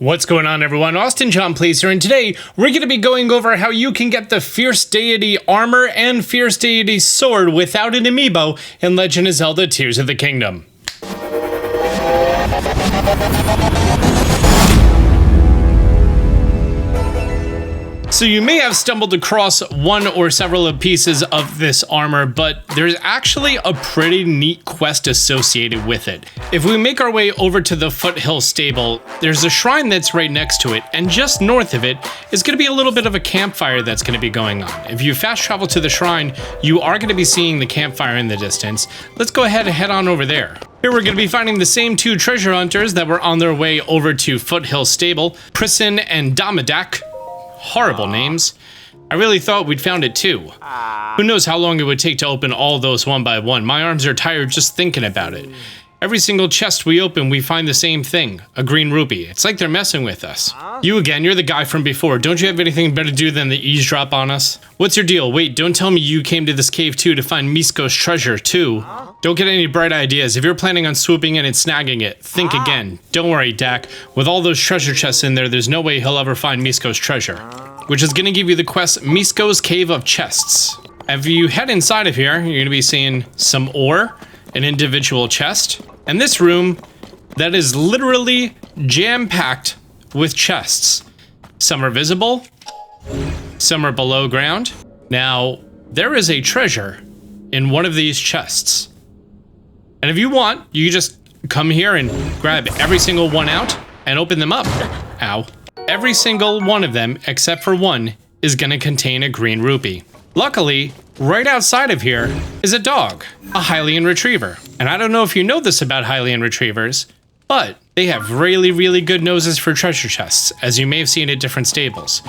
What's going on, everyone? Austin John Placer, and today we're going to be going over how you can get the Fierce Deity armor and Fierce Deity sword without an amiibo in Legend of Zelda Tears of the Kingdom. So you may have stumbled across one or several pieces of this armor, but there's actually a pretty neat quest associated with it. If we make our way over to the Foothill Stable, there's a shrine that's right next to it, and just north of it is going to be a little bit of a campfire that's going to be going on. If you fast travel to the shrine, you are going to be seeing the campfire in the distance. Let's go ahead and head on over there. Here we're going to be finding the same two treasure hunters that were on their way over to Foothill Stable, Prisson and Domidak. Horrible names. I really thought we'd found it too. Who knows how long it would take to open all those one by one. My arms are tired just thinking about it. Every single chest we open, we find the same thing, a green rupee. It's like they're messing with us. You again, you're the guy from before. Don't you have anything better to do than the eavesdrop on us? What's your deal? Wait, don't tell me you came to this cave too to find Misko's treasure too. Don't get any bright ideas. If you're planning on swooping in and snagging it, think again. Don't worry, Dak. With all those treasure chests in there, there's no way he'll ever find Misko's treasure. Which is gonna give you the quest Misko's Cave of Chests. If you head inside of here, you're gonna be seeing some ore, an individual chest, and this room that is literally jam-packed with chests. Some are visible, some are below ground. Now, there is a treasure in one of these chests. And if you want, you can just come here and grab every single one out and open them up. Ow. Every single one of them, except for one, is gonna contain a green rupee. Luckily, right outside of here is a dog, a Hylian Retriever. And I don't know if you know this about Hylian Retrievers, but they have really, really good noses for treasure chests, as you may have seen at different stables.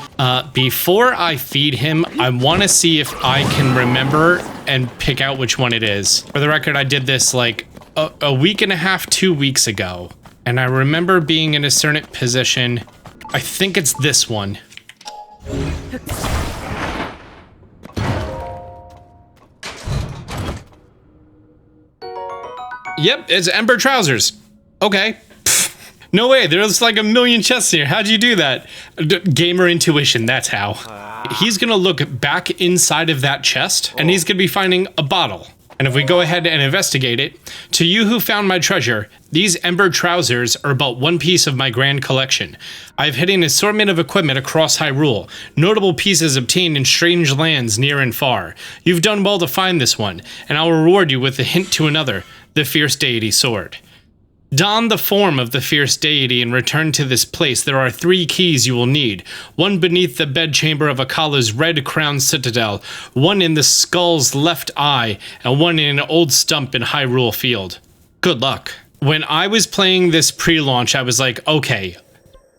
Before I feed him, I wanna see if I can remember and pick out which one it is. For the record, I did this like a week and a half, 2 weeks ago. And I remember being in a certain position. I think it's this one. Yep, it's Ember Trousers. Okay. No way, there's like a million chests here. How'd you do that? Gamer intuition, that's how. He's gonna look back inside of that chest, and he's gonna be finding a bottle. And if we go ahead and investigate it, to you who found my treasure, these Ember Trousers are about one piece of my grand collection. I've hidden an assortment of equipment across Hyrule, notable pieces obtained in strange lands near and far. You've done well to find this one, and I'll reward you with a hint to another, the Fierce Deity sword. Don the form of the Fierce Deity and return to this place. There are 3 keys you will need. One beneath the bedchamber of Akala's red-crowned citadel, one in the skull's left eye, and one in an old stump in Hyrule Field. Good luck. When I was playing this pre-launch, I was like, okay,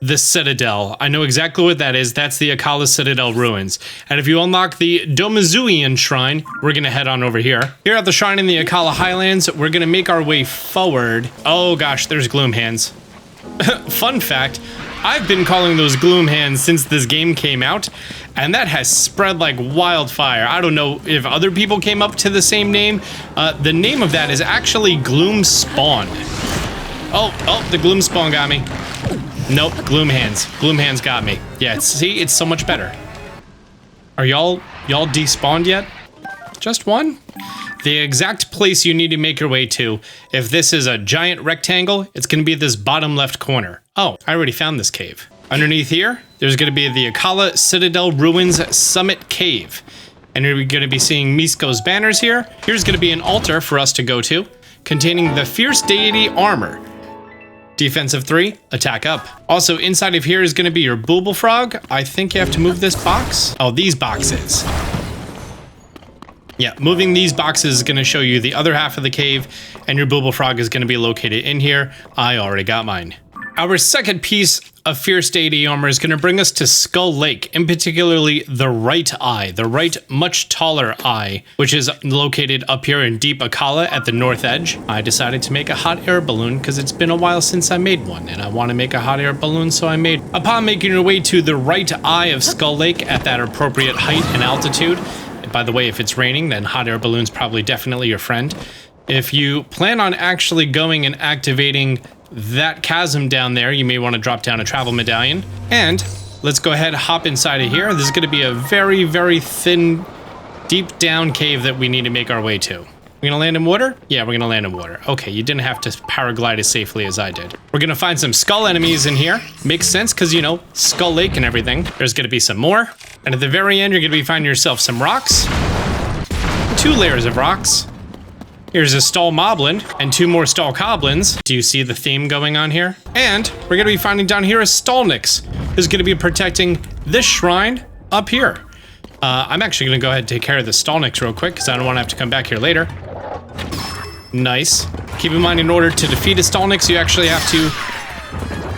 the Citadel. I know exactly what that is. That's the Akala Citadel ruins. And if you unlock the Domizuian Shrine, we're gonna head on over here. Here at the shrine in the Akala Highlands, we're gonna make our way forward. Oh gosh, there's Gloom Hands. Fun fact, I've been calling those Gloom Hands since this game came out, and that has spread like wildfire. I don't know if other people came up to the same name. The name of that is actually Gloom Spawn. Oh, the Gloom Spawn got me. Nope, Gloom Hands. Gloom Hands got me. Yeah, see, it's so much better. Are y'all despawned yet? Just one? The exact place you need to make your way to, if this is a giant rectangle, it's gonna be this bottom left corner. Oh, I already found this cave. Underneath here, there's gonna be the Akala Citadel Ruins Summit Cave. And you're gonna be seeing Misko's banners here. Here's gonna be an altar for us to go to, containing the Fierce Deity armor. Defensive 3, attack up. Also, inside of here is going to be your Booble Frog. I think you have to move this box. Oh, these boxes. Yeah, moving these boxes is going to show you the other half of the cave, and your Booble Frog is going to be located in here. I already got mine. Our second piece of Fierce Deity armor is going to bring us to Skull Lake, in particularly the right eye, the right much taller eye, which is located up here in Deep Akala at the north edge. I decided to make a hot air balloon because it's been a while since I made one, and I want to make a hot air balloon, so I made. Upon making your way to the right eye of Skull Lake at that appropriate height and altitude, and by the way, if it's raining, then hot air balloon's probably definitely your friend. If you plan on actually going and activating that chasm down there, you may want to drop down a travel medallion. And let's go ahead and hop inside of here. This is going to be a very, very thin, deep down cave that we need to make our way to. We're gonna land in water? Yeah, we're gonna land in water. Okay, you didn't have to paraglide as safely as I did. We're gonna find some skull enemies in here. Makes sense, because, you know, Skull Lake and everything. There's gonna be some more. And at the very end, you're gonna be finding yourself some rocks. 2 layers of rocks. Here's a Stall Moblin and 2 more Stall Coblins. Do you see the theme going on here? And we're gonna be finding down here a Stallnix, who's gonna be protecting this shrine up here. I'm actually gonna go ahead and take care of the Stallnix real quick, because I don't wanna have to come back here later. Nice. Keep in mind, in order to defeat a Stallnix, you actually have to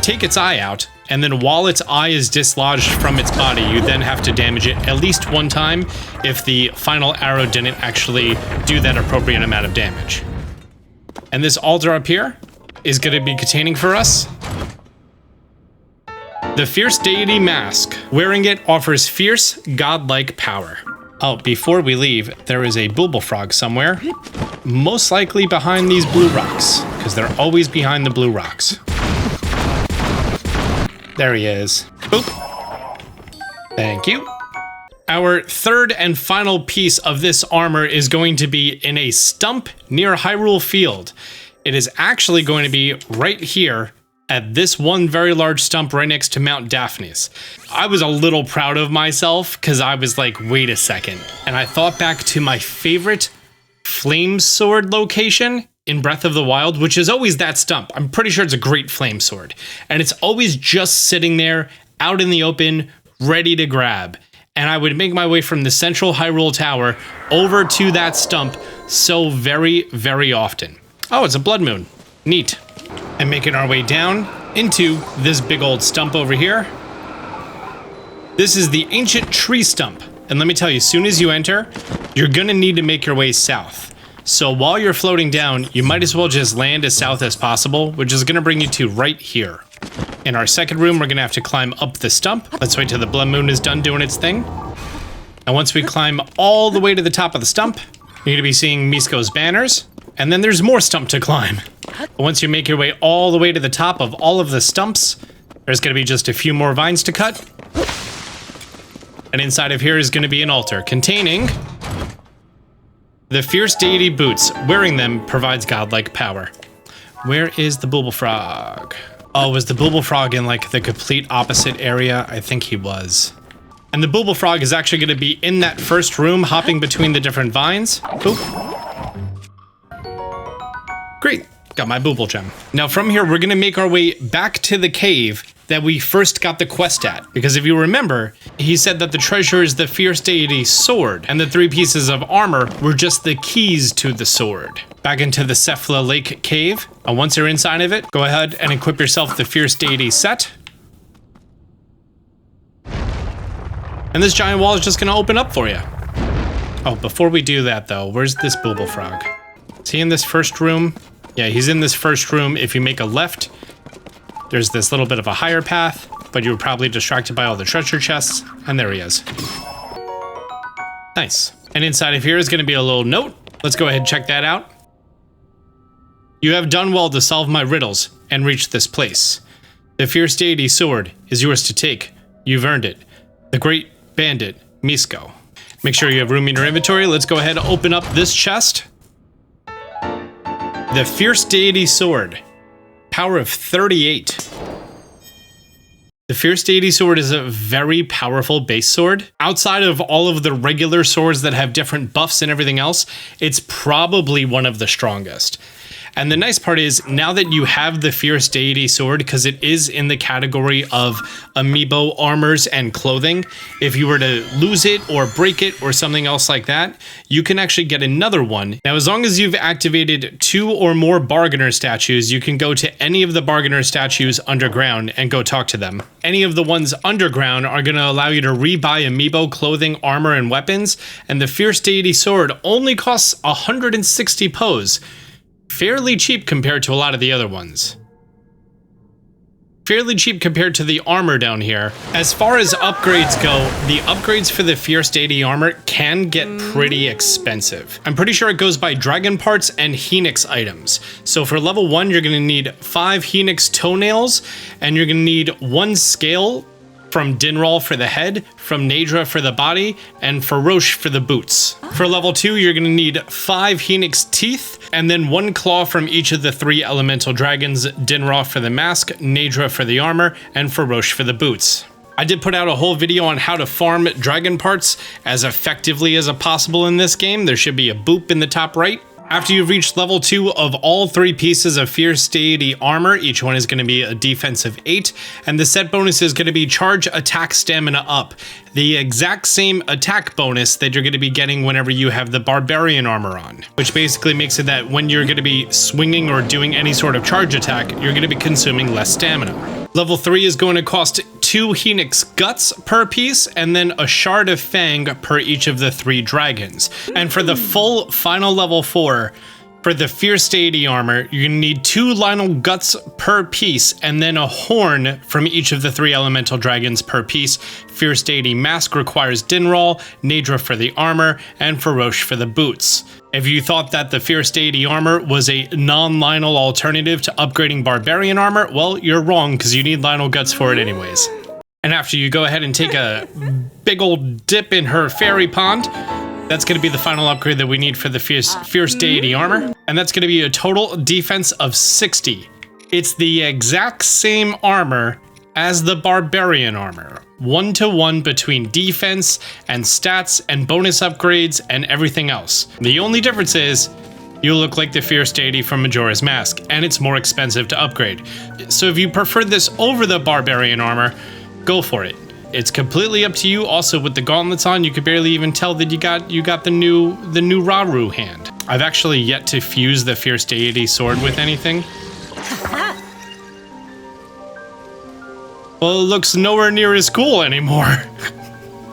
take its eye out, and then while its eye is dislodged from its body, you then have to damage it at least 1 time if the final arrow didn't actually do that appropriate amount of damage. And this altar up here is going to be containing for us the Fierce Deity Mask. Wearing it offers fierce, godlike power. Oh, before we leave, there is a Booble Frog somewhere. Most likely behind these blue rocks, because they're always behind the blue rocks. There he is. Boop. Thank you. Our third and final piece of this armor is going to be in a stump near Hyrule Field. It is actually going to be right here at this one very large stump right next to Mount Daphnis. I was a little proud of myself because I was like, wait a second. And I thought back to my favorite flame sword location in Breath of the Wild, which is always that stump. I'm pretty sure it's a great flame sword. And it's always just sitting there out in the open, ready to grab. And I would make my way from the central Hyrule Tower over to that stump so very, very often. Oh, it's a blood moon. Neat. And making our way down into this big old stump over here. This is the ancient tree stump. And let me tell you, as soon as you enter, you're gonna need to make your way south. So while you're floating down, you might as well just land as south as possible, which is gonna bring you to right here. In our second room, we're gonna have to climb up the stump. Let's wait till the blood moon is done doing its thing. And once we climb all the way to the top of the stump, you're gonna be seeing Misko's banners. And then there's more stump to climb. Once you make your way all the way to the top of all of the stumps, there's gonna be just a few more vines to cut. And inside of here is gonna be an altar containing the Fierce Deity Boots. Wearing them provides godlike power. Where is the Booble Frog? Oh, was the Booble Frog in like the complete opposite area? I think he was. And the Booble Frog is actually gonna be in that first room, hopping between the different vines. Oop. Great, got my Booble Gem. Now from here, we're gonna make our way back to the cave that we first got the quest at. Because if you remember, he said that the treasure is the Fierce Deity sword, and the 3 pieces of armor were just the keys to the sword. Back into the Cephla Lake cave, and once you're inside of it, go ahead and equip yourself the Fierce Deity set. And this giant wall is just gonna open up for you. Oh, before we do that though, where's this Booble Frog? Is he in this first room? Yeah, he's in this first room. If you make a left, there's this little bit of a higher path, but you were probably distracted by all the treasure chests, and there he is. Nice. And inside of here is gonna be a little note. Let's go ahead and check that out. You have done well to solve my riddles and reach this place. The Fierce Deity sword is yours to take. You've earned it. The great bandit, Misko. Make sure you have room in your inventory. Let's go ahead and open up this chest. The Fierce Deity sword. Power of 38. The Fierce Deity sword is a very powerful base sword. Outside of all of the regular swords that have different buffs and everything else, it's probably one of the strongest. And the nice part is, now that you have the Fierce Deity sword, because it is in the category of Amiibo armors and clothing, if you were to lose it or break it or something else like that, you can actually get another one. Now, as long as you've activated 2 or more bargainer statues, you can go to any of the bargainer statues underground and go talk to them. Any of the ones underground are going to allow you to rebuy Amiibo clothing, armor, and weapons, and the Fierce Deity sword only costs 160 pos. Fairly cheap compared to a lot of the other ones. fairly cheap compared to the armor down here. As far as upgrades go, the upgrades for the Fierce Deity armor can get pretty expensive. I'm pretty sure it goes by dragon parts and Phoenix items. So for level 1, you're gonna need 5 Phoenix toenails, and you're gonna need 1 scale from Dinral for the head, from Nadra for the body, and for Roche for the boots. For level 2, you're gonna need 5 Phoenix teeth, and then 1 claw from each of the 3 elemental dragons, Dinral for the mask, Nadra for the armor, and for Roche for the boots. I did put out a whole video on how to farm dragon parts as effectively as possible in this game. There should be a boop in the top right. After you've reached level 2 of all 3 pieces of Fierce Deity armor, each one is going to be a defensive 8, and the set bonus is going to be charge, attack, stamina up. The exact same attack bonus that you're going to be getting whenever you have the barbarian armor on, which basically makes it that when you're going to be swinging or doing any sort of charge attack, you're going to be consuming less stamina. Level 3 is going to cost 2 Phoenix Guts per piece, and then a Shard of Fang per each of the 3 dragons. And for the full final level 4, for the Fierce Deity armor, you're gonna need 2 Lionel Guts per piece, and then a horn from each of the 3 elemental dragons per piece. Fierce Deity mask requires Dinral, Nadra for the armor, and Faroche for the boots. If you thought that the Fierce Deity armor was a non-Lionel alternative to upgrading Barbarian armor, well, you're wrong, because you need Lionel Guts for it anyways. And after you go ahead and take a big old dip in her fairy pond, that's going to be the final upgrade that we need for the Fierce Deity armor. And that's going to be a total defense of 60. It's the exact same armor as the Barbarian armor. 1-to-1 between defense and stats and bonus upgrades and everything else. The only difference is you look like the Fierce Deity from Majora's Mask, and it's more expensive to upgrade. So if you prefer this over the Barbarian armor, go for it. It's completely up to you. Also, with the gauntlets on, you could barely even tell that you got the new Rauru hand. I've actually yet to fuse the Fierce Deity sword with anything. Well, it looks nowhere near as cool anymore.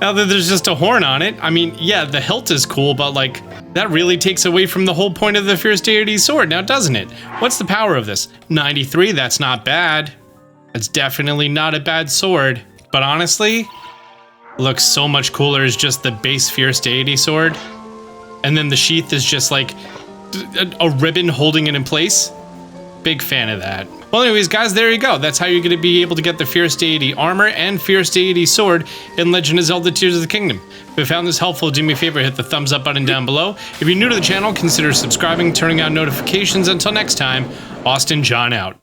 Now that there's just a horn on it. I mean, yeah, the hilt is cool, but like, that really takes away from the whole point of the Fierce Deity sword now, doesn't it? What's the power of this? 93, that's not bad. That's definitely not a bad sword. But honestly, looks so much cooler as just the base Fierce Deity sword. And then the sheath is just like a ribbon holding it in place. Big fan of that. Well, anyways, guys, there you go. That's how you're going to be able to get the Fierce Deity armor and Fierce Deity sword in Legend of Zelda Tears of the Kingdom. If you found this helpful, do me a favor, hit the thumbs up button down below. If you're new to the channel, consider subscribing, turning on notifications. Until next time, Austin John out.